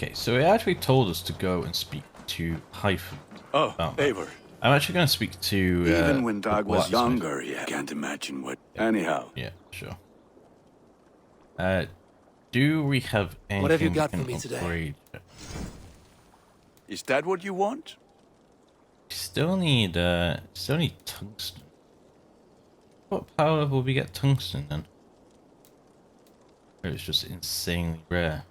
Okay, so it actually told us to go and speak to Hyphen. Oh, Eivor. I'm actually going to speak to. Even when Dag was younger, I can't imagine what. Anyhow. Yeah, sure. Do we have anything? What have you got we for can me today? upgrade? Is that what you want? Still need tungsten. What power level will we get tungsten then? Or it's just insanely rare.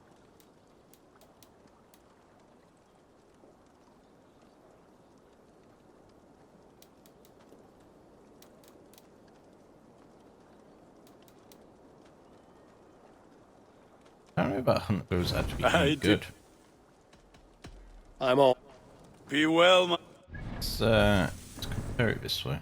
I don't know about hunt those actually being good. I'm all. Be well, my... Let's compare it this way.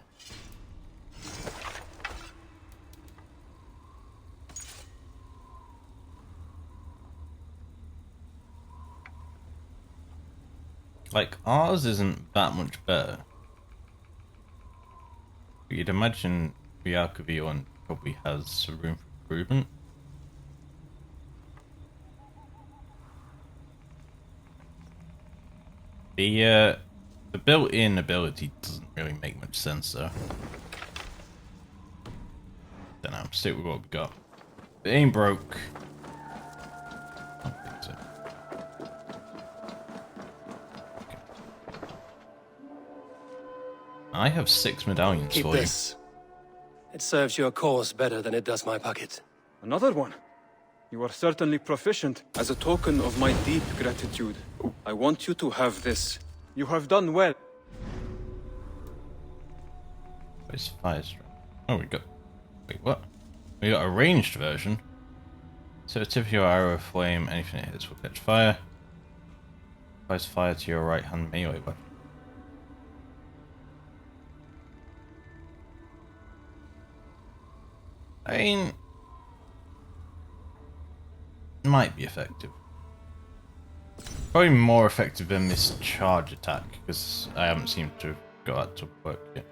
Like, ours isn't that much better. But you'd imagine the Archivio one probably has some room for improvement. The built-in ability doesn't really make much sense though. Don't know, stick with what we got. It ain't broke. I don't think so. Okay. I have 6 medallions Keep for this. It serves your cause better than it does my pocket. Another one. You are certainly proficient. As a token of my deep gratitude, I want you to have this. You have done well. Where's fire strike? Oh, we got. Wait, what? We got a ranged version. So, tip of your arrow, flame, anything it hits will catch fire. Applies fire to your right hand melee weapon. I mean, might be effective. Probably more effective than this charge attack, because I haven't seemed to have got that to work yet.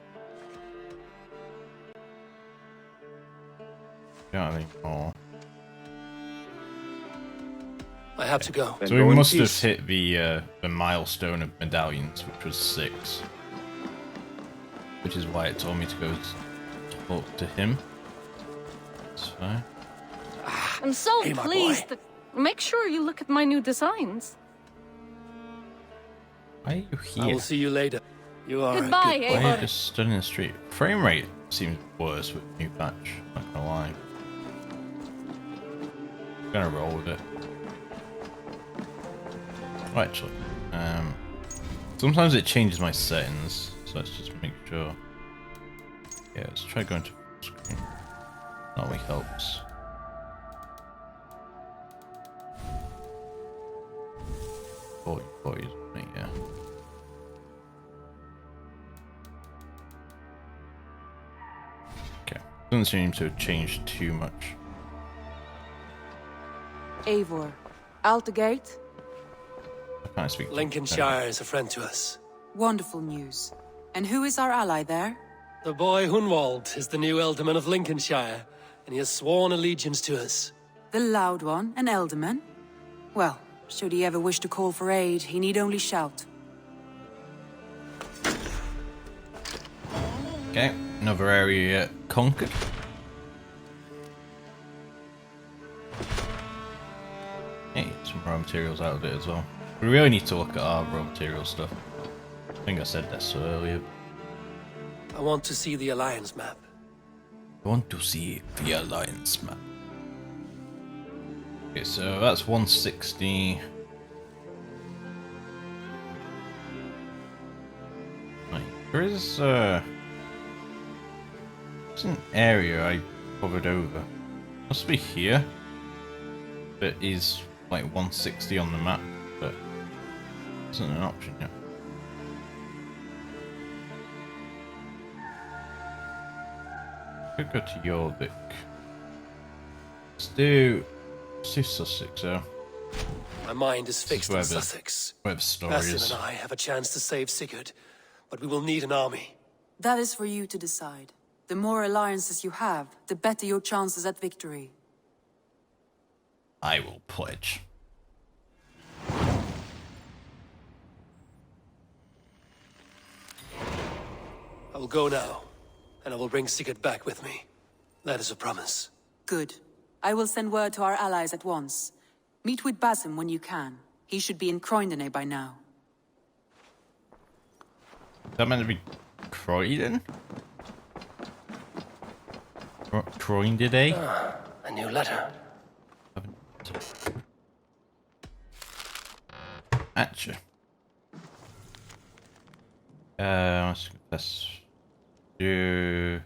Don't have any more. I have to go. So we must have hit the milestone of medallions, which was 6. Which is why it told me to go talk to him. That's fine. I'm so Hey, my pleased boy. that... Make sure you look at my new designs. Why are you I here? will see you later. You are Goodbye, a good boy. Why are you Eivor. just stood in the street? Frame rate seems worse with new patch, not gonna lie. I'm gonna roll with it. Oh, actually, sometimes it changes my settings, so let's just make sure. Yeah, let's try going to full screen. That really helps. Boys, yeah. Okay, doesn't seem to have changed too much. Eivor, out the gate. I can't speak. Lincolnshire is a friend to us. Wonderful news. And who is our ally there? The boy Hunwald is the new Ealdorman of Lincolnshire, and he has sworn allegiance to us. The loud one, an Ealdorman? Well, should he ever wish to call for aid, he need only shout. Okay, another area conquered. Hey, some raw materials out of it as well. We really need to look at our raw material stuff. I think I said that so earlier. I want to see the Alliance map. I want to see the Alliance map. Okay, so that's 160. Right, there is it's an area I covered over. Must be here. But is like 160 on the map, but isn't an option yet. Could go to Jorvik. Let's do Sussex, so. My mind is fixed on where the- Sussex. Where the story Bastian is. and I have a chance to save Sigurd, but we will need an army. That is for you to decide. The more alliances you have, the better your chances at victory. I will pledge. will go now, and I will bring Sigurd back with me. That is a promise. Good. I will send word to our allies at once. Meet with Basim when you can. He should be in Croydon by now. Is that meant to be Croydon? Croydon, eh? A new letter. Atcha. Let's do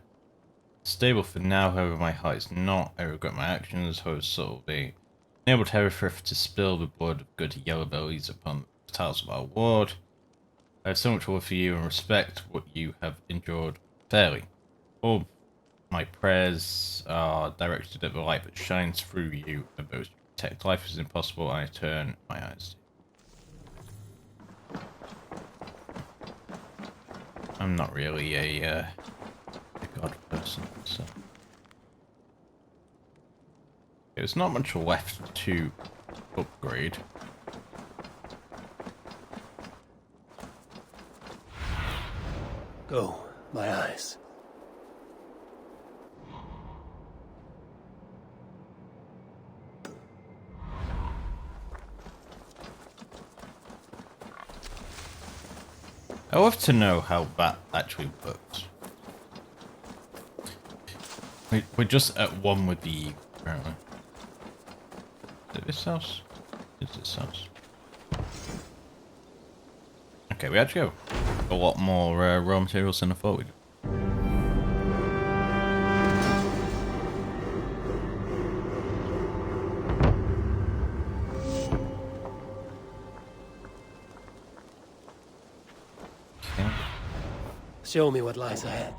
stable for now. However, my heart is not. I regret my actions. However, so will be. Enabled Hereford to spill the blood of good yellow bellies upon the tiles of our ward. I have so much love for you and respect what you have endured fairly. All my prayers are directed at the light that shines through you, and those who protect life is impossible. I turn my eyes to you. I'm not really a god person, so there's not much left to upgrade. Go, my eyes. I love to know how that actually works. We're just at one with the apparently. Is it this house? Is this house? Okay, we actually have a lot more raw materials than I thought we did. Okay. Show me what lies ahead.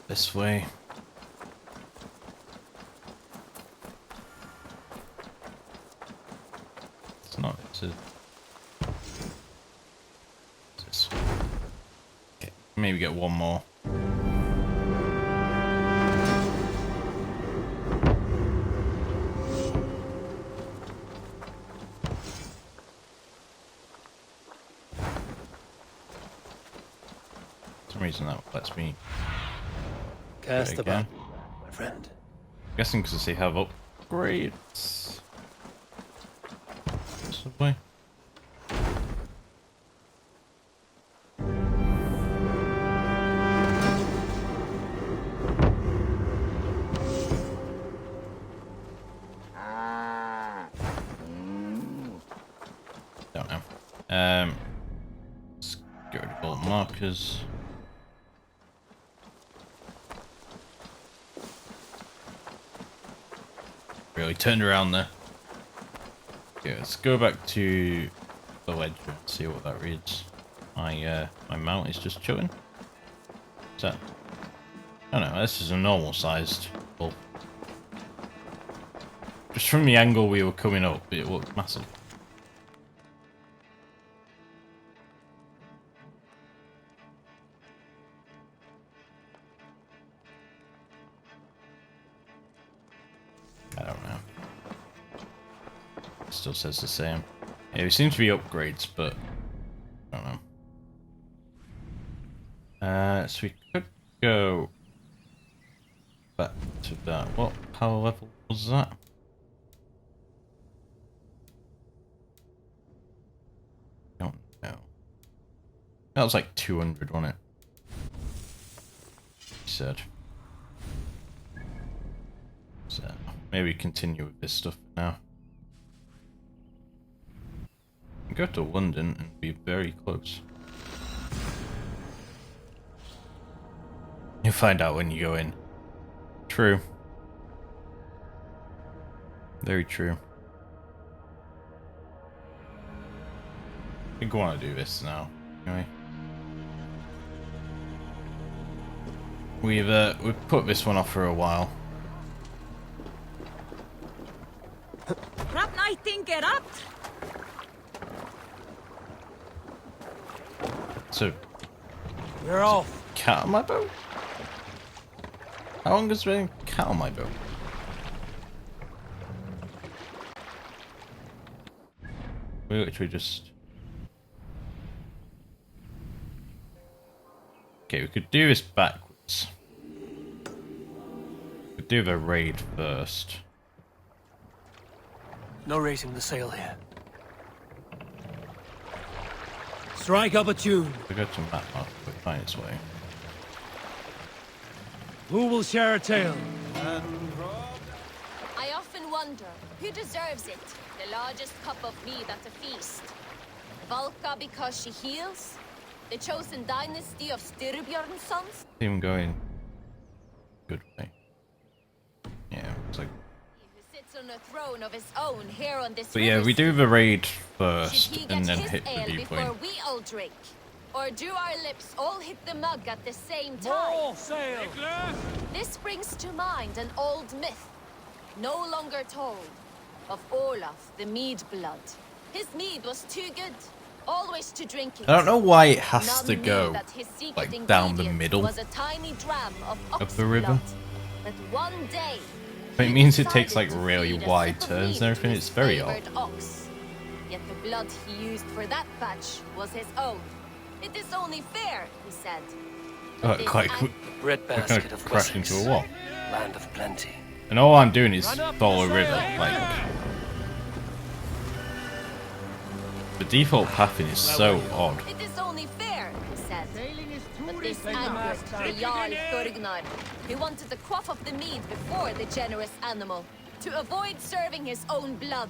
This way. It's not. It's a. It's this. Okay, maybe get one more. For some reason that lets me. Cast the Again. button, my friend. Guessing because they have upgrades. Possibly. Don't know. Let's get rid of all the markers. Really turned around there. Okay, let's go back to the ledger and see what that reads. My mount is just chilling. Is that? I don't know. This is a normal sized bulb. Just from the angle we were coming up, it looked massive. I don't know. Still says the same. Yeah, it seems to be upgrades, but I don't know. So we could go back to that. What power level was that? Don't know. That was like 200, wasn't it? He said. So maybe continue with this stuff now. Go to London and be very close. You'll find out when you go in. True. Very true. I think I want to do this now. Anyway. We've put this one off for a while. So, We're off. cat on my boat? How long has there been cat on my boat? We literally just... Okay, we could do this backwards. We could do the raid first. No raising the sail here. Strike up a tune. We go to map mark, we find its way. Who will share a tale? I often wonder, who deserves it? The largest cup of mead at a feast? Valka because she heals? The chosen dynasty of Styrbjorn's sons? Him going good way. Yeah, it's like... Who sits on a throne of his own here on this But yeah, we do the raid first Should he and get then his hit the ale before viewpoint. we all drink? Or do our lips all hit the mug at the same time? More sail! This brings to mind an old myth, no longer told, of Olaf, the mead blood. His mead was too good, always to drink it. I don't know why it has None to knew go that his secret like down the ingredient middle was a tiny dram of the river. blood. But one day, But it he means it takes like decided to really feed a wide sip of turns mead and everything. to It's his very odd. favoured ox. Yet the blood he used for that batch was his own. It is only fair, he said. Oh, This quite act- quick. Bread We're basket gonna of crash Wessex, into a wall. land of plenty. And all I'm doing is follow a river. Like the default pathing is so odd. It is only fair, he said. But this angered the Jarl Thorgnar, who wanted the quaff of the mead before the generous animal. To avoid serving his own blood,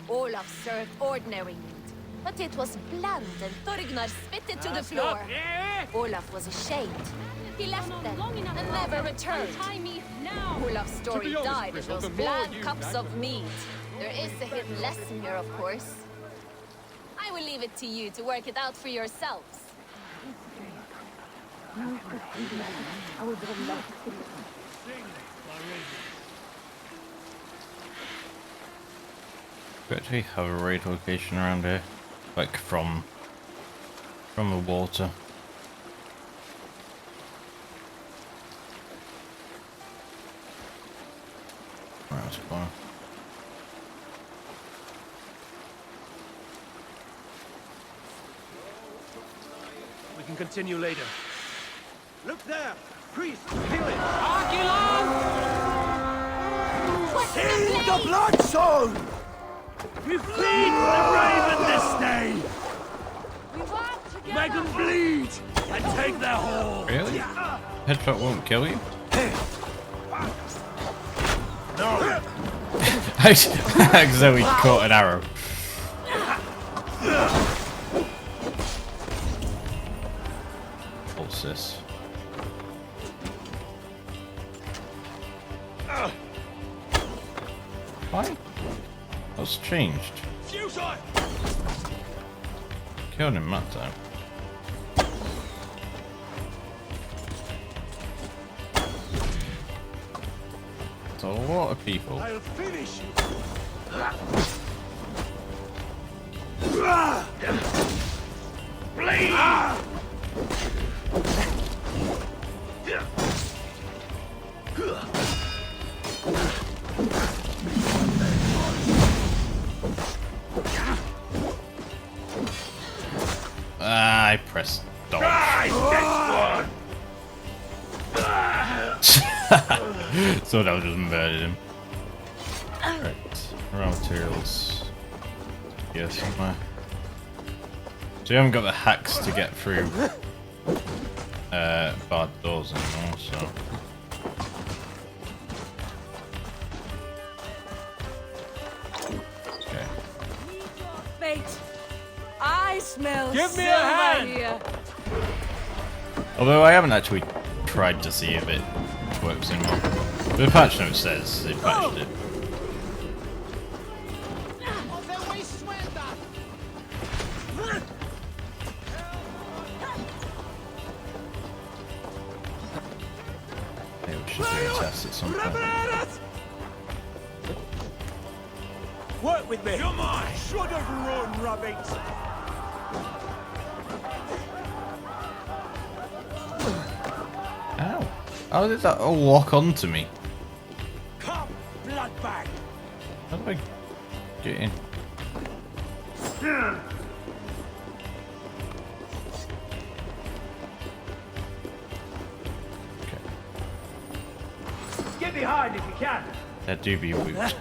Olaf served ordinary mead. But it was bland and Thorgnar spit it to the floor. Olaf was ashamed. He left then and never returned. Olaf's story died in those bland cups of mead. There is a hidden lesson here, of course. I will leave it to you to work it out for yourselves. We actually have a raid location around here, like from the water. Right, that's fine. We can continue later. Look there! Priest, pillage! See the blood zone! We feed the raven this day! Make them bleed and take their haul! Really? Headshot won't kill you? No! I accidentally caught an arrow. What's this? Why? What's changed? Futile! Killed him that time. It's a lot of people. I'll finish you! Bleed! I pressed dodge. So that was just murdered him. Right, raw materials. Here somewhere. So you haven't got the hacks to get through barred doors anymore, so. Okay. Mate, I smell Give me a hand! here. Although I haven't actually tried to see if it works anymore. The patch note says they patched it. Maybe we should do a test at some point. Work with me! Come on! Should have run, rabbits! Ow. How did that all lock onto me? Come, blood bag! How do I get in? Get behind if you can. There do be roots.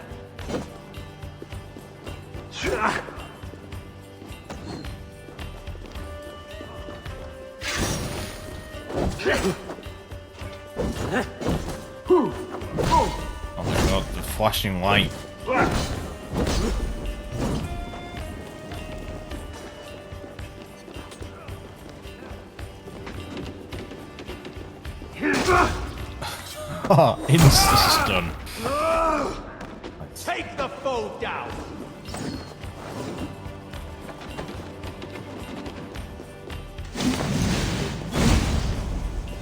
Oh my god, the flashing light. Oh, insta-stun. Take the foe down.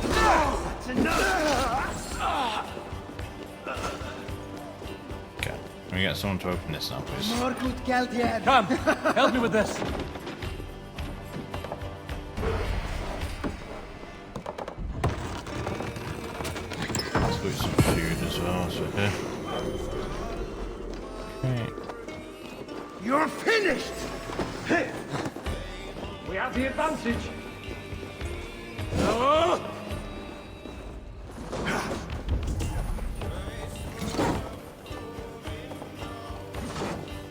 That's enough. Okay, can we get someone to open this now, please? Come, help me with this. Let's loot some food as well, so here. Okay. You're finished. We have the advantage.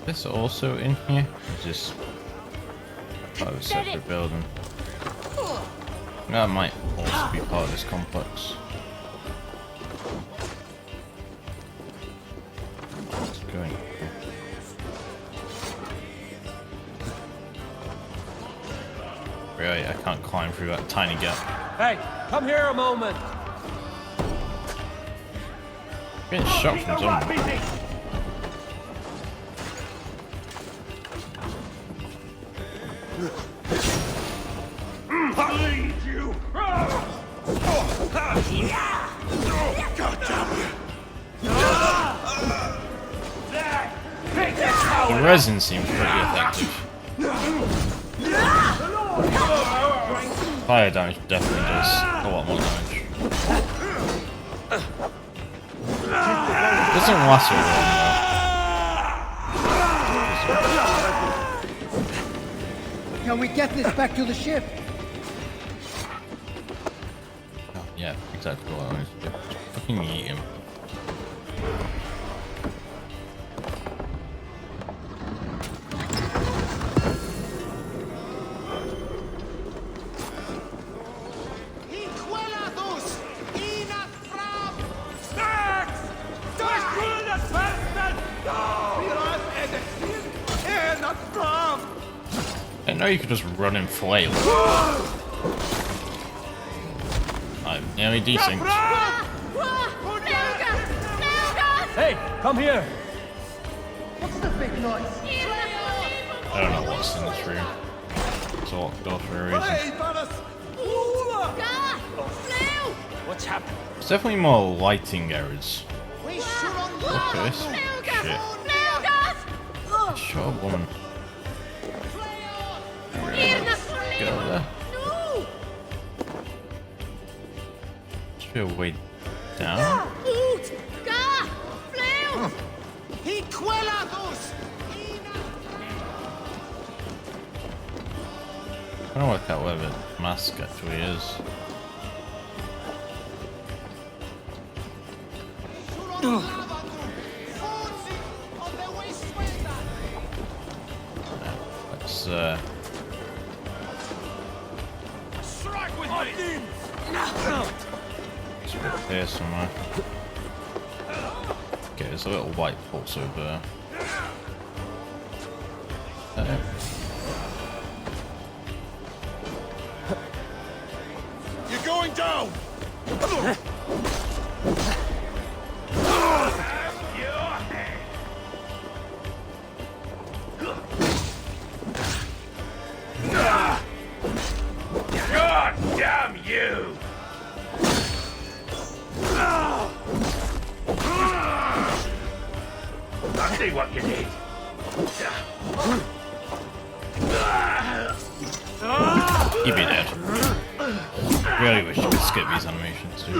This also in here? Is this part of a separate building? That might also be part of this complex. Let's go in. Right, I can't climb through that tiny gap. Hey, come here a moment. I'm getting shot from someone. The resin seems pretty effective. Fire damage definitely does a lot more damage. Doesn't last very long though. Can we get this back to the ship? Oh, yeah, exactly what I wanted to do. Fucking eat him. I know you could just run and flail. I'm nearly decent. Hey, come here. What's the big noise? I don't know what's in this room. It's all locked off for a reason. What's happening? There's definitely more lighting errors. Look at this shit. Shot a woman. Get over there. Should be a way down. I don't work out where the mask actually is. Let's it's up here somewhere. Okay, there's a little white pulse over there. You're going down. God damn you! I see what you did. He'd be dead. Really wish you could skip these animations too.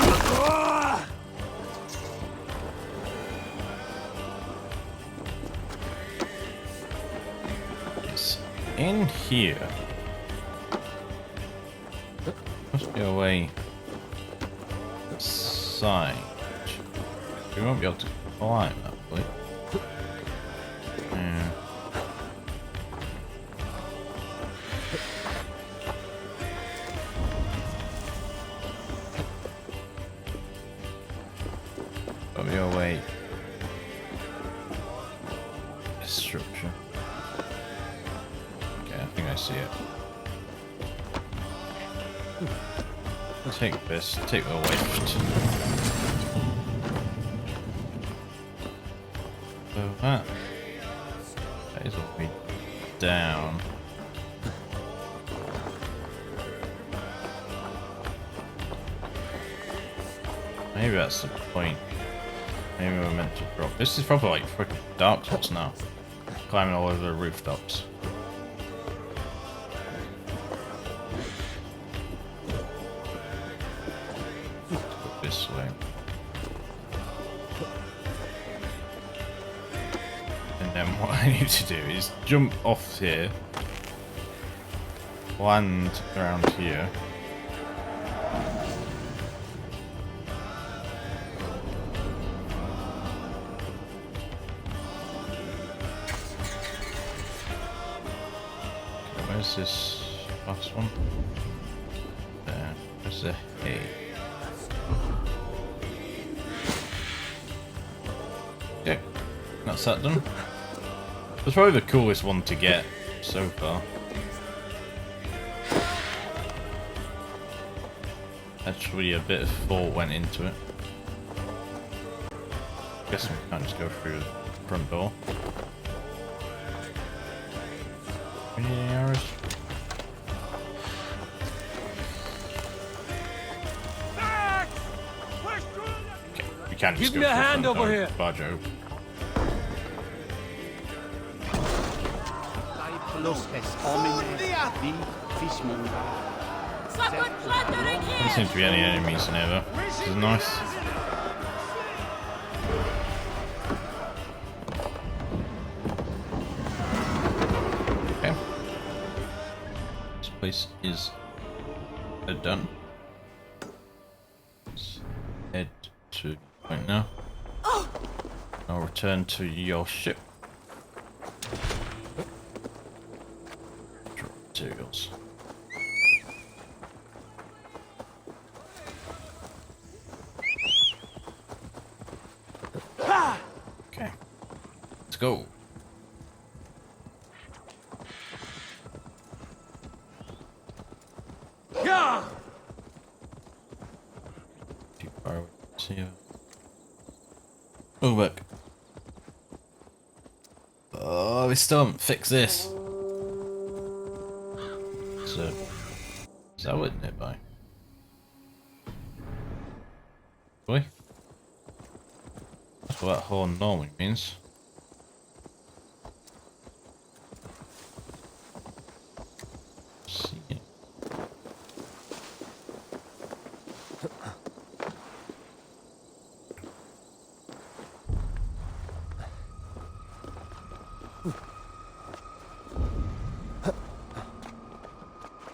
Yes. in here must be a way side. We won't be able to climb that way. Yeah. Got me away. Structure. Okay, I think I see it. Take this, take the lift. So that is all the way down. Maybe that's the point. Maybe we're meant to drop. This is probably like freaking Dark Souls now. Climbing all over the rooftops. Go this way. And then what I need to do is jump off here. Land around here. Where's this last one? There. Where's the hay? Okay, that's that done. That's probably the coolest one to get so far. Actually, a bit of thought went into it. Guess we can't just go through the front door. Any arrows? Okay, we can't just Give go me a through the hand front over door. here. Barge open. There seems to be any enemies in here though. This is nice. Okay. This place is done. Let's head to the point now. I'll return to your ship. Drop materials. Okay, let's go. Too far away to see you. Oh, look. Oh, we still haven't fixed this. So, is that what nearby? Boy? That's what that horn normally means. See it.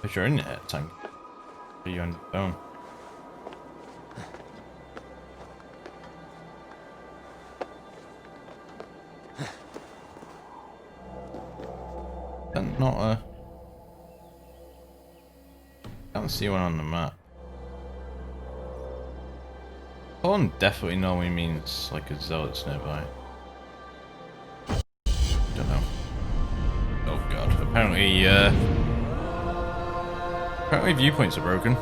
If you're in there, tank. Are you on your phone? That's not a... Can't see one on the map. Horn definitely normally means like a zealot's nearby. Don't know. Oh god. Apparently, apparently viewpoints are broken.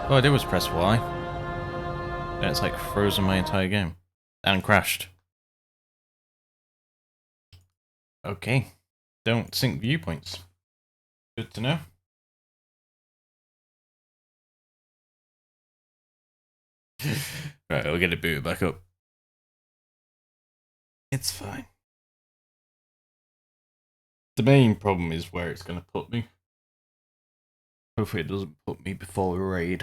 All I did was press Y. And it's like frozen my entire game. And crashed. Okay. Don't sync viewpoints. Good to know. Right, we'll get it booted back up. It's fine. The main problem is where it's going to put me. Hopefully it doesn't put me before a raid.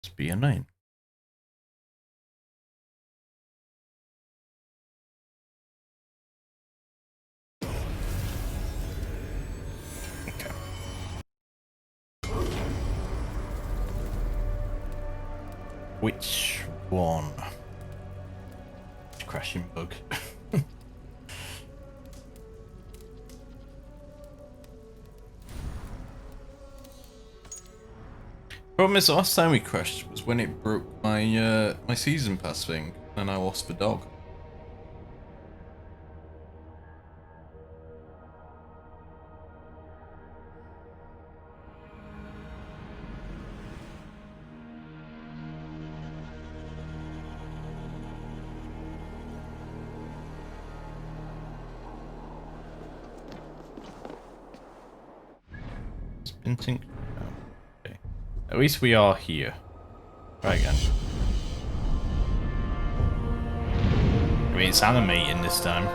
It's be a 9. Which one? Crashing bug. Problem is, the last time we crashed was when it broke my my season pass thing, and I lost the dog. Spinting. Okay. At least we are here. Try again. I mean, it's animating this time.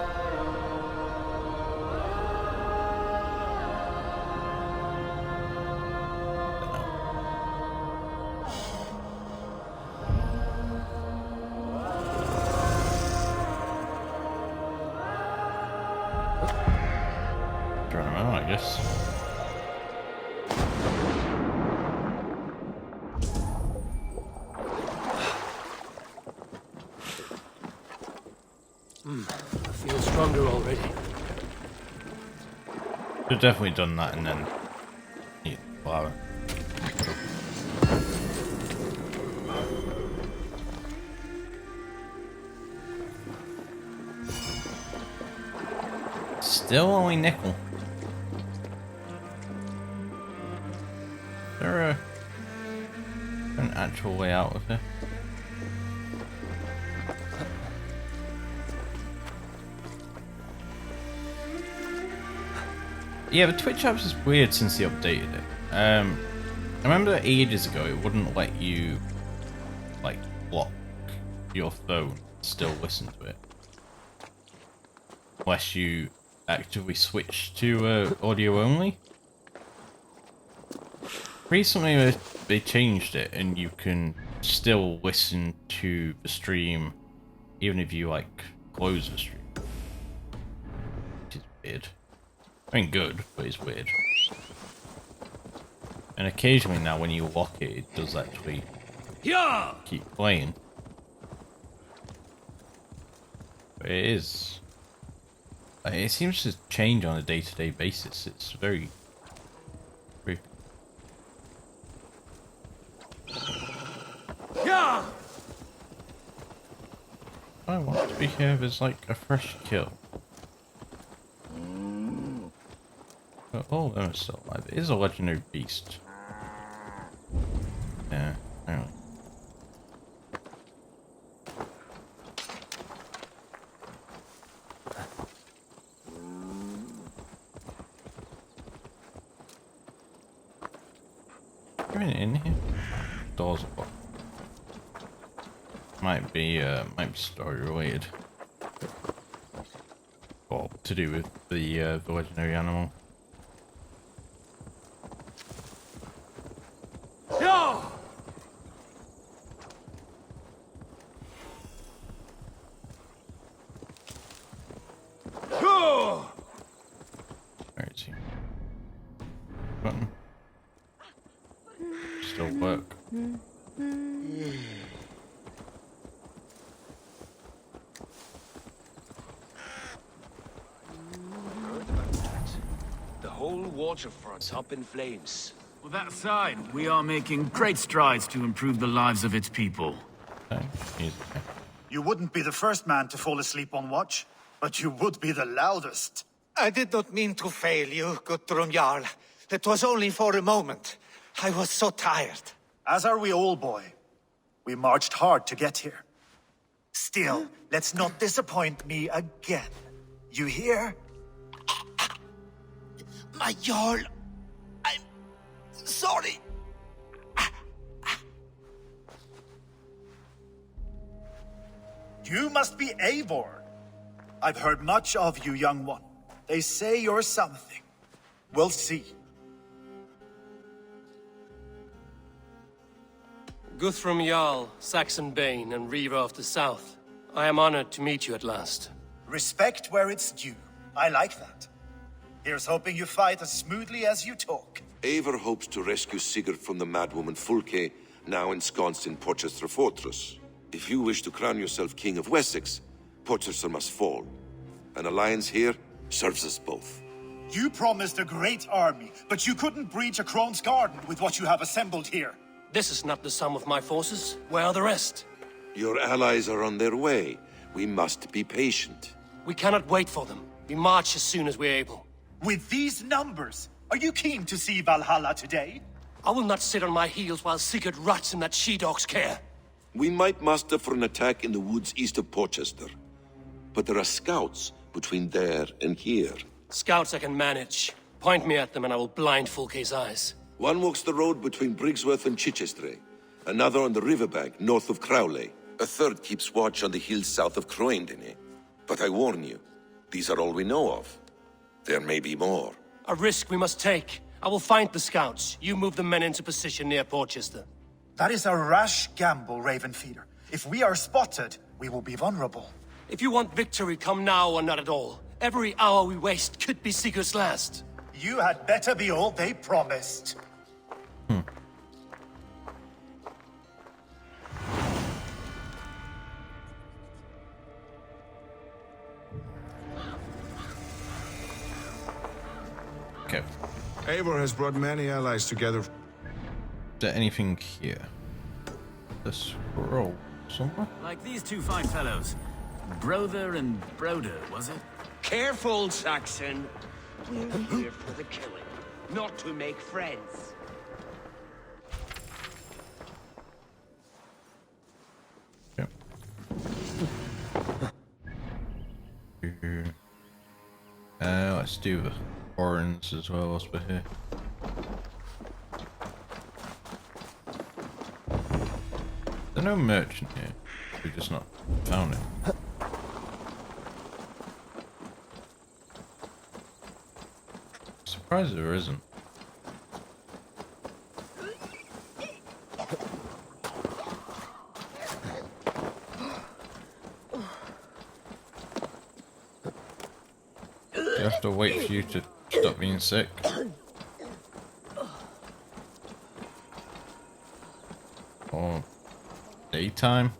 Turn them out, I guess. I feel stronger already. Should have definitely done that and then eat the flower. Still only nickel. Is there an actual way out of here? Yeah, the Twitch apps is weird since they updated it. I remember that ages ago it wouldn't let you like block your phone and still listen to it. Unless you actively switch to audio only. Recently they changed it and you can still listen to the stream even if you like close the stream. Which is weird. I mean good, but it's weird. And occasionally now when you lock it, it does actually keep playing. But it is... it seems to change on a day-to-day basis. It's very... very... I want to be here if there's like a fresh kill. But all of them are still alive. It is a legendary beast. Yeah, apparently. Anything in here? Doors are locked. Might be story related. Or to do with the legendary animal. Where is he? Button. Still work. The whole waterfront's up in flames. With that aside, we are making great strides to improve the lives of its people. Okay. Easy. You wouldn't be the first man to fall asleep on watch, but you would be the loudest. I did not mean to fail you, Guthrum Jarl. It was only for a moment. I was so tired. As are we all, boy. We marched hard to get here. Still, let's not disappoint me again. You hear? My Jarl, I'm sorry. You must be Eivor. I've heard much of you, young one. They say you're something. We'll see. Guthrum Jarl, Saxon Bane, and Reaver of the South. I am honored to meet you at last. Respect where it's due. I like that. Here's hoping you fight as smoothly as you talk. Eivor hopes to rescue Sigurd from the madwoman Fulke now ensconced in Porchester Fortress. If you wish to crown yourself King of Wessex, Porchester must fall. An alliance here serves us both. You promised a great army, but you couldn't breach a Crone's garden with what you have assembled here. This is not the sum of my forces. Where are the rest? Your allies are on their way. We must be patient. We cannot wait for them. We march as soon as we're able. With these numbers, are you keen to see Valhalla today? I will not sit on my heels while Sigurd rots in that she-dog's care. We might muster for an attack in the woods east of Porchester. But there are scouts between there and here. Scouts I can manage. Point me at them and I will blind Fulke's eyes. One walks the road between Briggsworth and Chichester. Another on the riverbank north of Crowley. A third keeps watch on the hills south of Croendene. But I warn you, these are all we know of. There may be more. A risk we must take. I will find the scouts. You move the men into position near Porchester. That is a rash gamble, Ravenfeeder. If we are spotted, we will be vulnerable. If you want victory, come now or not at all. Every hour we waste could be Sigurd's last. You had better be all they promised. Okay. Eivor has brought many allies together. Is there anything here? The scroll somewhere? Like these two fine fellows. Brother and Broder, was it? Careful, Saxon. We're here for the killing, not to make friends. Yep. Let's do the horns as well whilst we're here. There's no merchant here. We've just not found it. Surprised there isn't. You have to wait for you to stop being sick. Or daytime.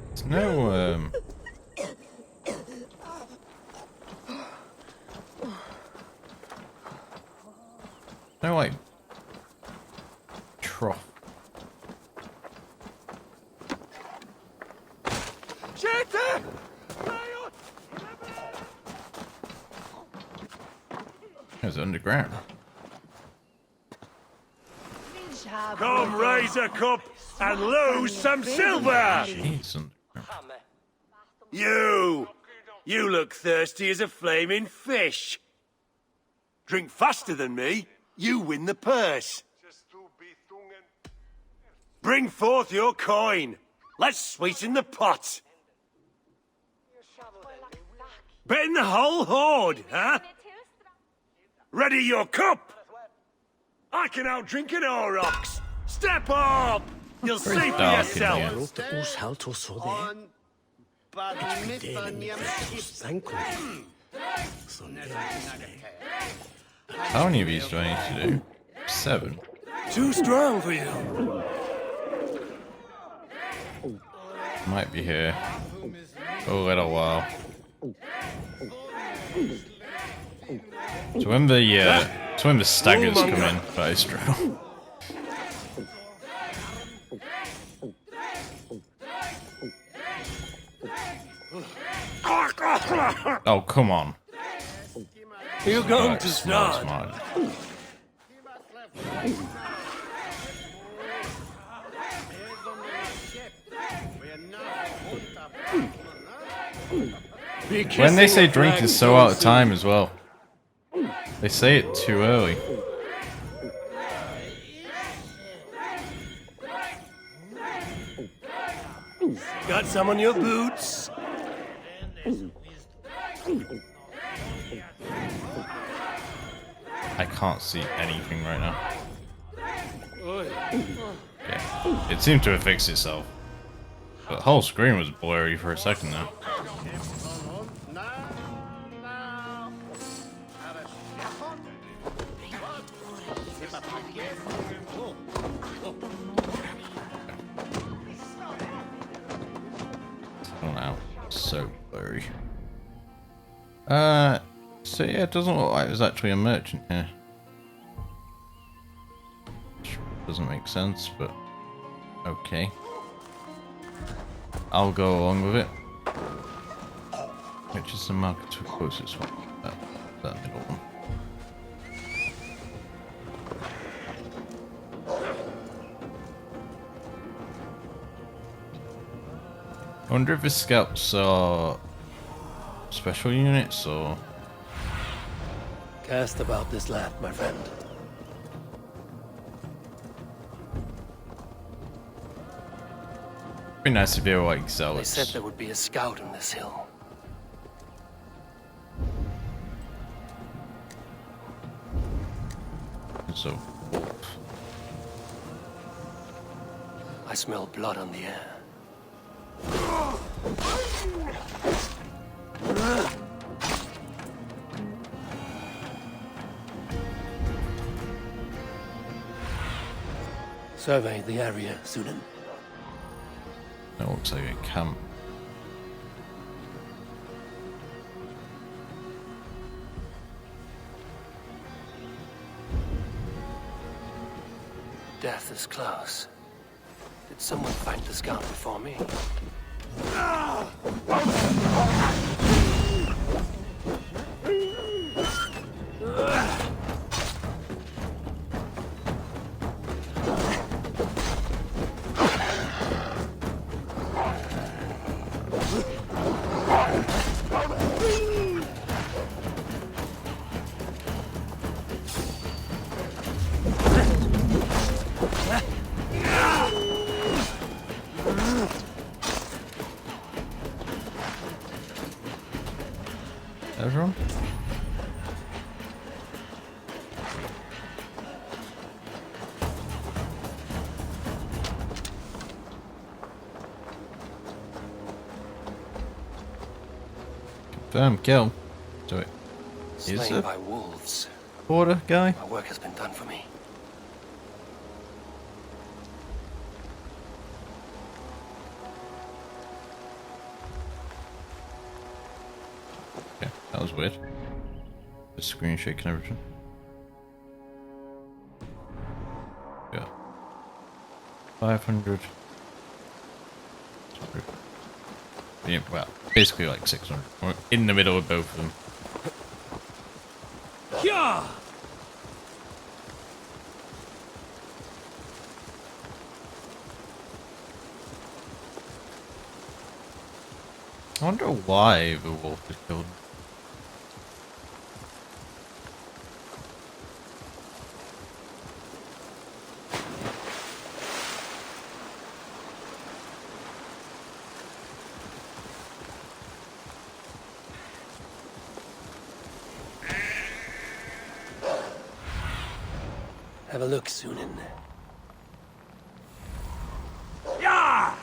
There's no no like trough. It's underground. Come raise a cup and lose some silver! Jeez, underground. You look thirsty as a flaming fish. Drink faster than me, you win the purse. Bring forth your coin. Let's sweeten the pot. Bet in the whole hoard, huh? Ready your cup. I can outdrink an Aurochs. Step up. You'll see for yourself. How many of these do I need to do? 7. Too strong for you. Might be here for a little while. So when the staggers come in, that is true. Oh, come on. You're going to start. When they say drink is so out of time as well. They say it too early. Got some on your boots? I can't see anything right now. Yeah, it seemed to have fixed itself. The whole screen was blurry for a second there. Oh wow, so blurry. So yeah, it doesn't look like there's actually a merchant here. Doesn't make sense, but okay. I'll go along with it. Which is the market to closest one? That middle one. I wonder if the scouts are special units or... Cast about this land, my friend. Be nice if they were like They zealots. said there would be a scout on this hill. So, I smell blood on the air. Survey the area, Sunan. that looks like a camp. Death is close. Did someone find the scout before me? Everyone? Confirm kill. Do it. Is Slain it by wolves. border guy? My work has been done for me. Okay, that was weird. The screen shaking everything. Yeah. 500. 600. Yeah, well, basically like 600. We're in the middle of both of them. Yeah! I wonder why the wolf is killed. Have a look, Sunan. Yeah!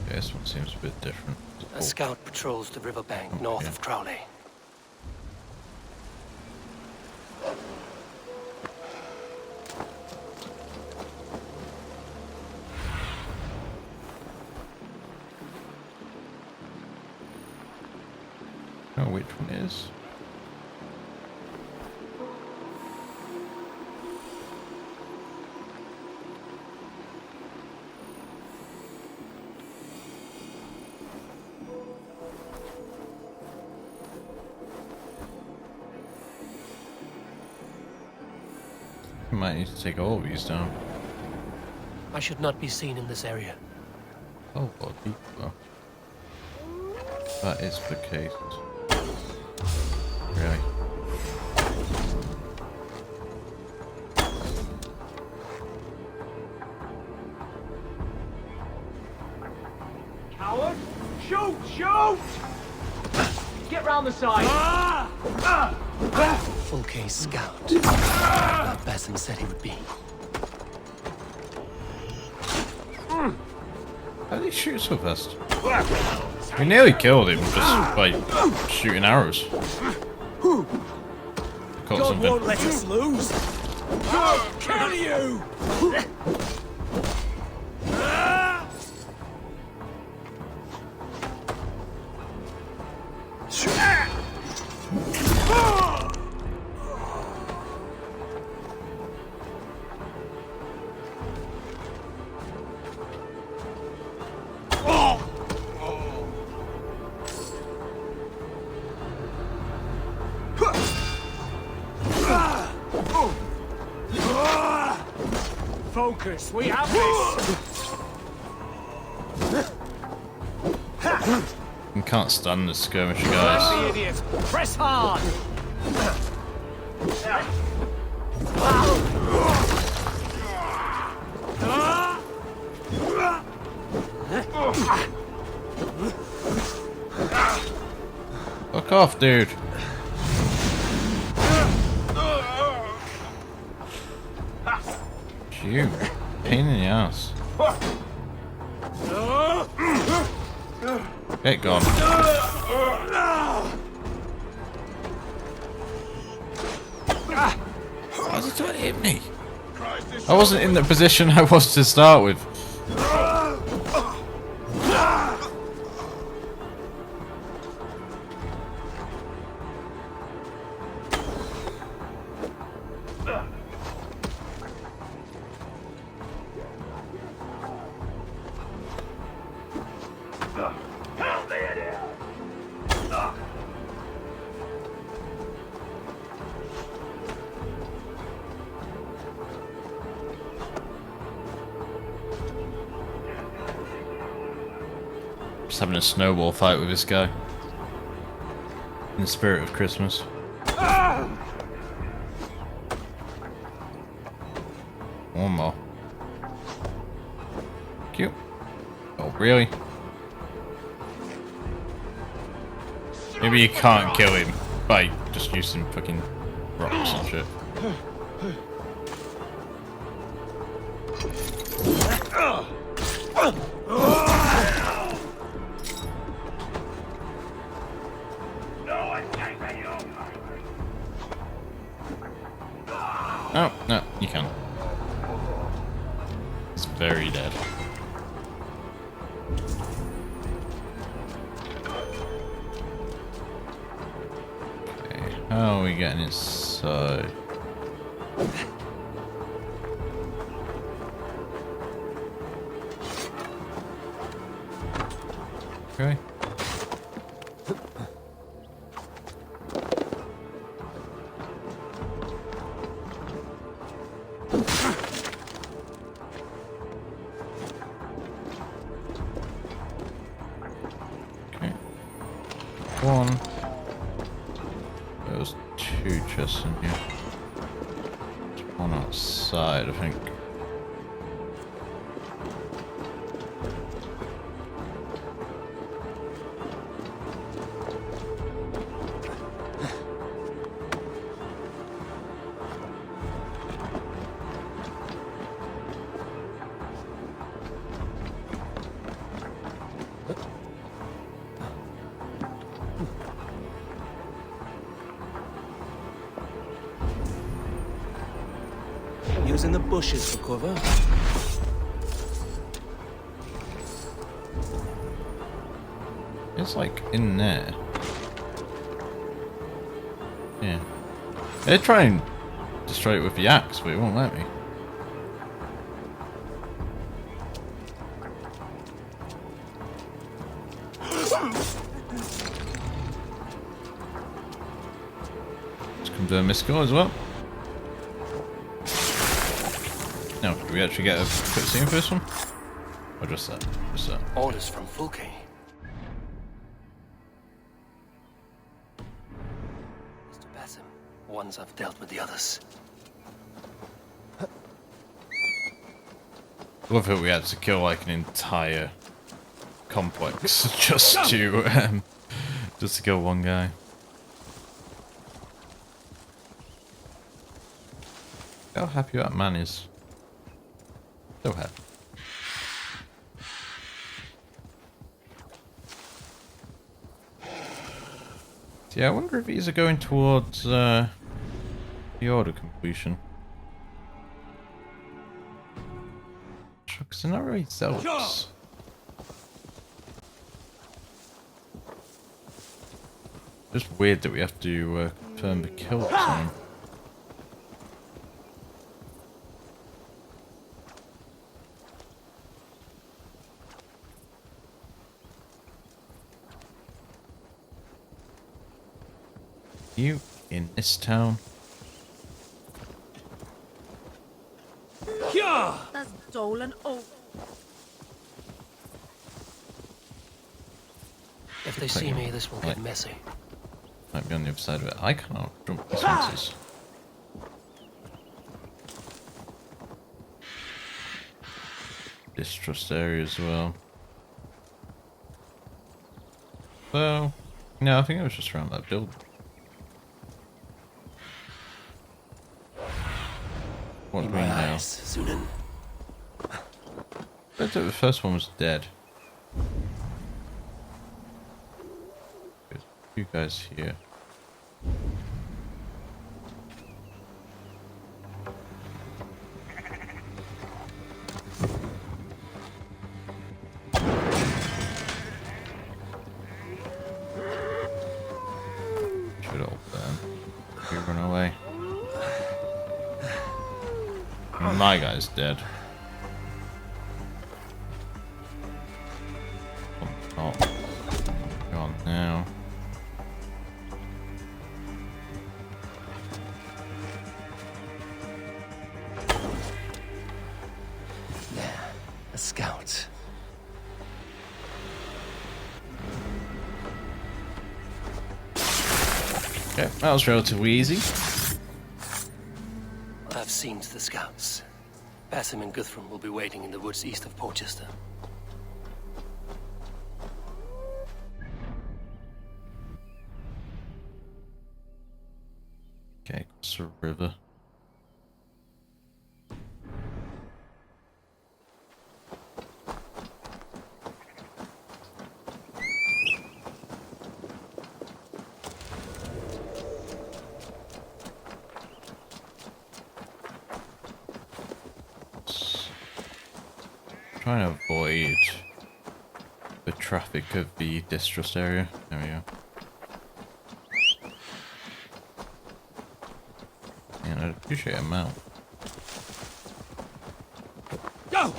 Yeah, this one seems a bit different. A scout patrols the riverbank north of Crowley. Oh, which one is? Might need to take all of these down. I should not be seen in this area. Oh, well, well. That is the case. Really? Coward! Shoot! Shoot! Get round the side! Full case scout. Basim said he would be. How did he shoot so fast? We nearly killed him just by shooting arrows. Caught God something. won't let us lose. God kill you! Focus, we have this! I can't stand the skirmisher guys. The idiots, press hard! Fuck off, dude. You pain in the ass. Get gone. How's it trying to hit me? I wasn't in the position I was to start with. Just having a snowball fight with this guy. In the spirit of Christmas. One more. Cute. Oh, really? Maybe you can't kill him by just using fucking rocks and shit. Oh, no, you can't. It's very dead. Okay, how are we getting inside? Okay. One. There's two chests in here. There's one outside, I think. Using the bushes for cover. It's like in there. Yeah. They try and destroy it with the axe, but it won't let me. Let's confirm this score as well. No, do we actually get a cutscene for this one? Or just that? Just that. Orders from Fulke. Mr. Bassam, once I've dealt with the others. I love that we had to kill like an entire complex just to kill one guy. How happy that man is. So happy. Yeah, I wonder if these are going towards the order completion. Because they're not really zealots. Just weird that we have to confirm the kill or something. You in this town? That's Dolan. Oh. If they see me, this will get messy. Might be on the other side of it. I cannot jump these fences. Distrust area as well. So, no, I think it was just around that building. What do we now? I thought the first one was dead. There's you guys here. Should all burn. You run away. My guy's dead. Oh, go on now. Yeah, a scout. Okay, that was relatively easy. I've seen to the scouts. Basim and Guthrum will be waiting in the woods east of Portchester. Okay, across the river. Trying to avoid the traffic of the distrust area. There we go. And I'd appreciate a mount. Go!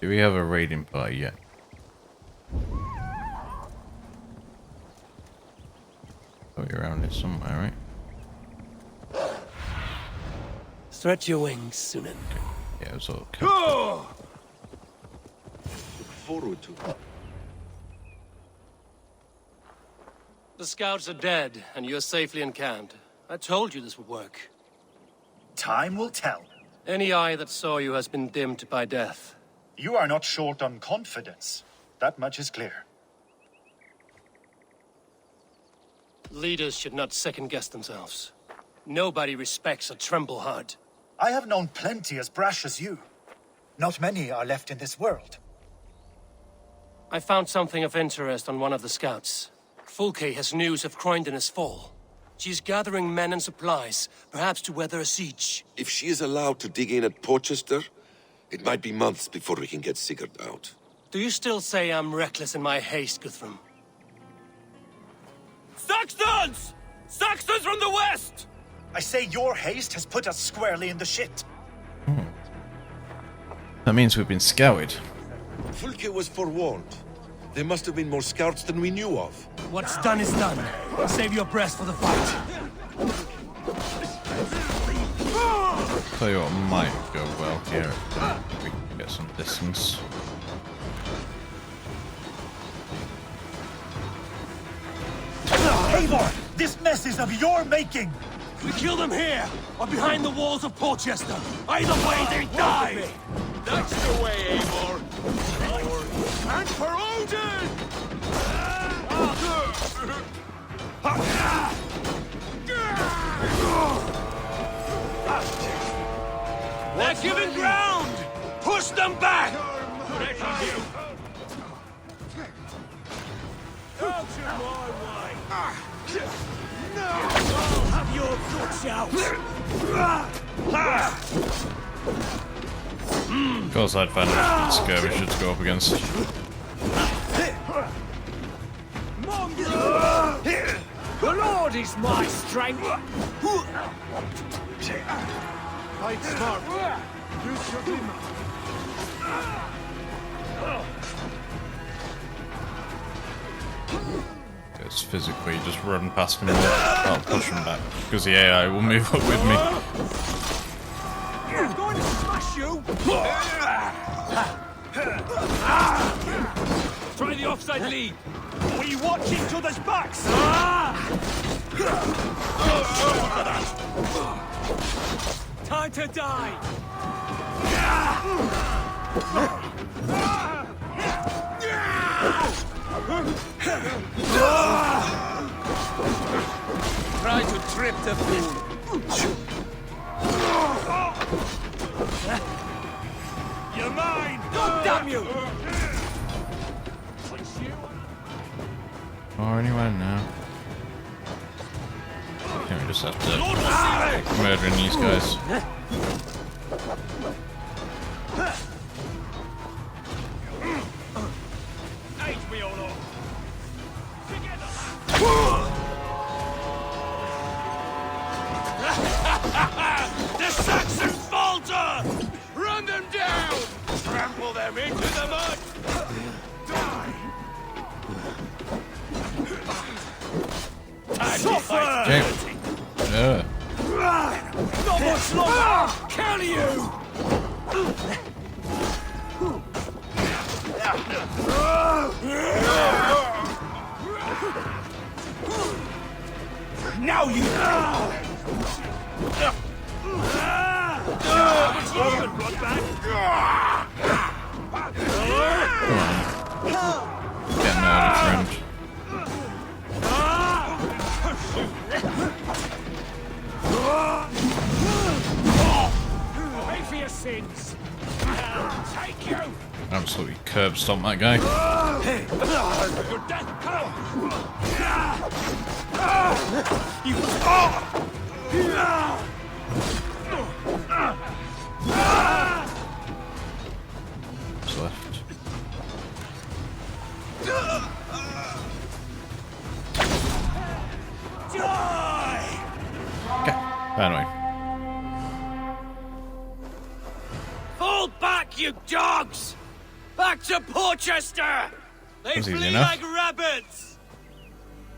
Do we have a raiding party yet? Probably around here somewhere, right? Stretch your wings, Sunan. Yeah, it was all Go! Look forward to it. The scouts are dead, and you're safely encamped. I told you this would work. Time will tell. Any eye that saw you has been dimmed by death. You are not short on confidence. That much is clear. Leaders should not second-guess themselves. Nobody respects a trembleheart. I have known plenty as brash as you. Not many are left in this world. I found something of interest on one of the scouts. Fulke has news of Croydon's fall. She's gathering men and supplies, perhaps to weather a siege. If she is allowed to dig in at Portchester, it might be months before we can get Sigurd out. Do you still say I'm reckless in my haste, Guthrum? Saxons! Saxons from the west! I say your haste has put us squarely in the shit. That means we've been scouted. Fulke was forewarned. There must have been more scouts than we knew of. What's done is done. Save your breath for the fight. Tell you what might go well here. If we can get some distance. Eivor! This mess is of your making! We kill them here, or behind the walls of Portchester. Either way, they die! That's the way, Eivor! And for Odin! They're giving ground! Push them back! Out of my way! I'll have your guts out! Of course, I'd find a skirmisher to go up against. The Lord is my strength! Fight smart! Use your glimmer! It's physically just run past him and I'll push him back. Because the AI will move up with me. I'm going to smash you! Try the offside lead! We watch each other's backs! Time to die! Try to trip the fool! You're mine! God damn you! Or anywhere now. I think we just have to murdering these guys. The Saxons falter! Run them down! Trample them into the mud! Die! Suffer! Okay. Yeah. Not much longer! Kill you! Now you Get murdered, friend. Pay for your sins! Take you! Absolutely curb stomp that guy. Your death come! You What's left? Okay, anyway. fall back, you dogs! Back to Porchester! They That's easy flee enough. like rabbits!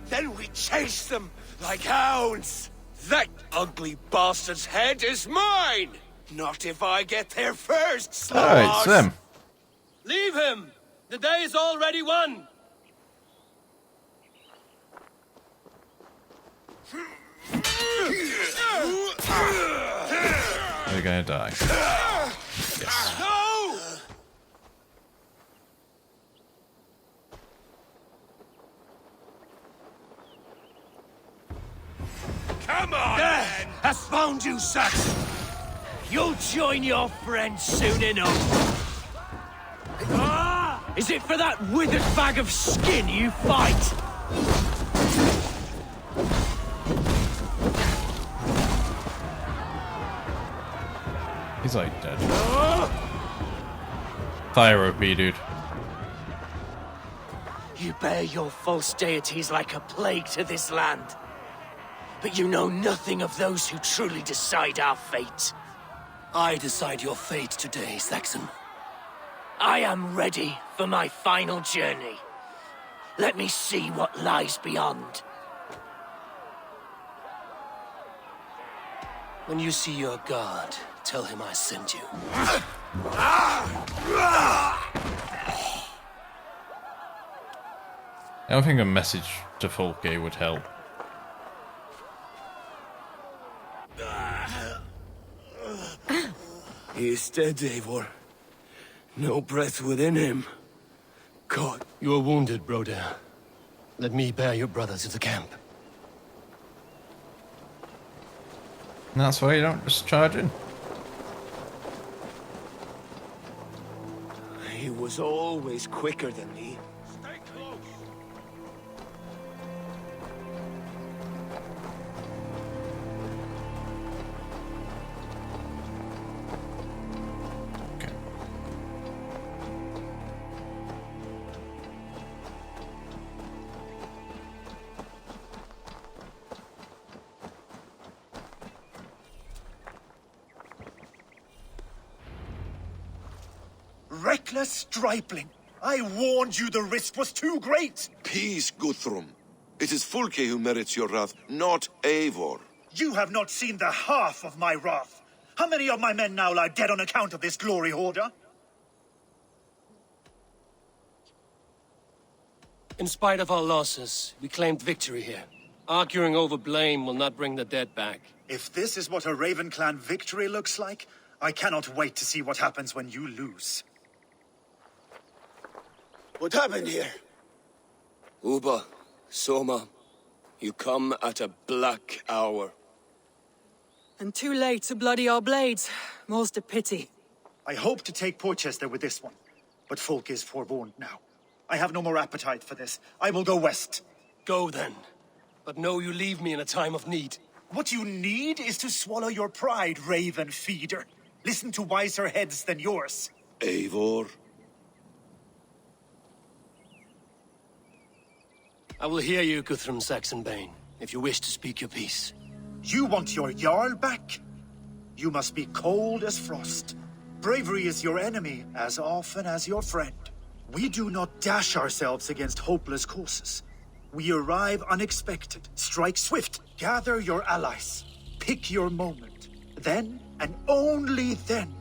Then we chase them like hounds! That ugly bastard's head is mine! Not if I get there first, slow Alright, it's them. Leave him! The day is already won! They're gonna die. Yes. No! Come on, Death has found you, Saxon! You'll join your friends soon enough! Is it for that withered bag of skin you fight? He's like dead. Fire OP, dude. You bear your false deities like a plague to this land. But you know nothing of those who truly decide our fate. I decide your fate today, Saxon. I am ready for my final journey. Let me see what lies beyond. When you see your god, tell him I sent you. I don't think a message to Folke would help. He is dead, Eivor. No breath within him. God. You are wounded, Broder. Let me bear your brother to the camp. And that's why you don't just charge in. He was always quicker than me. Stay close. Okay. Reckless stripling! I warned you the risk was too great! Peace, Guthrum. It is Fulke who merits your wrath, not Eivor. You have not seen the half of my wrath. How many of my men now lie dead on account of this glory hoarder? In spite of our losses, we claimed victory here. Arguing over blame will not bring the dead back. If this is what a Raven Clan victory looks like, I cannot wait to see what happens when you lose. What happened here? Uba, Soma, you come at a black hour. And too late to bloody our blades. Most a pity. I hope to take Porchester with this one, but Folk is forewarned now. I have no more appetite for this. I will go west. Go then. But know you leave me in a time of need. What you need is to swallow your pride, Raven Feeder. Listen to wiser heads than yours. Eivor? I will hear you, Guthrum Saxonbane, if you wish to speak your piece. You want your Jarl back? You must be cold as frost. Bravery is your enemy as often as your friend. We do not dash ourselves against hopeless courses. We arrive unexpected, strike swift, gather your allies, pick your moment. Then, and only then,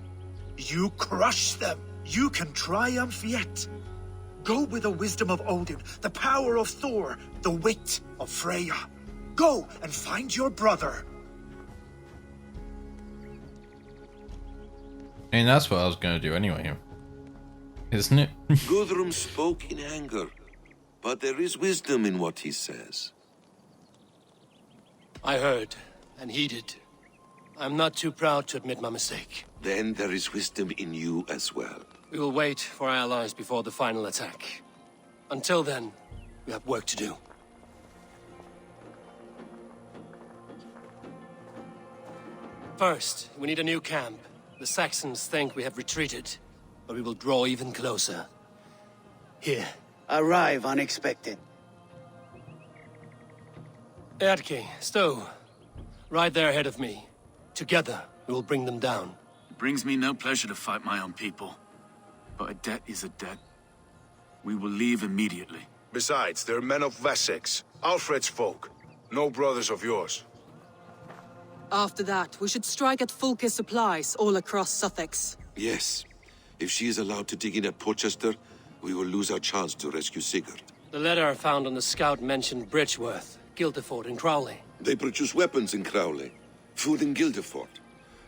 you crush them. You can triumph yet. Go with the wisdom of Odin, the power of Thor, the wit of Freya. Go and find your brother. I mean, that's what I was going to do anyway, isn't it? Guthrum spoke in anger, but there is wisdom in what he says. I heard and heeded. I'm not too proud to admit my mistake. Then there is wisdom in you as well. We will wait for our allies before the final attack. Until then, we have work to do. First, we need a new camp. The Saxons think we have retreated, but we will draw even closer. Here. Arrive unexpected. Eadke, Stowe. Right there ahead of me. Together, we will bring them down. It brings me no pleasure to fight my own people. But a debt is a debt. We will leave immediately. Besides, they're men of Wessex, Alfred's folk. No brothers of yours. After that, we should strike at Fulke's supplies all across Sussex. Yes. If she is allowed to dig in at Porchester, we will lose our chance to rescue Sigurd. The letter found on the scout mentioned Bridgeworth, Guildeford, and Crowley. They produce weapons in Crowley, food in Guildeford.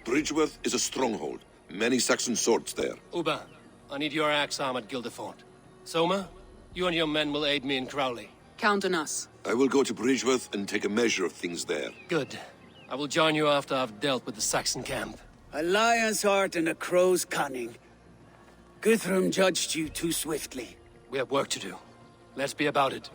Bridgeworth is a stronghold. Many Saxon swords there. Uba, I need your axe arm at Guildeford. Soma, you and your men will aid me in Crowley. Count on us. I will go to Bridgeworth and take a measure of things there. Good. I will join you after I've dealt with the Saxon camp. A lion's heart and a crow's cunning. Guthrum judged you too swiftly. We have work to do. Let's be about it.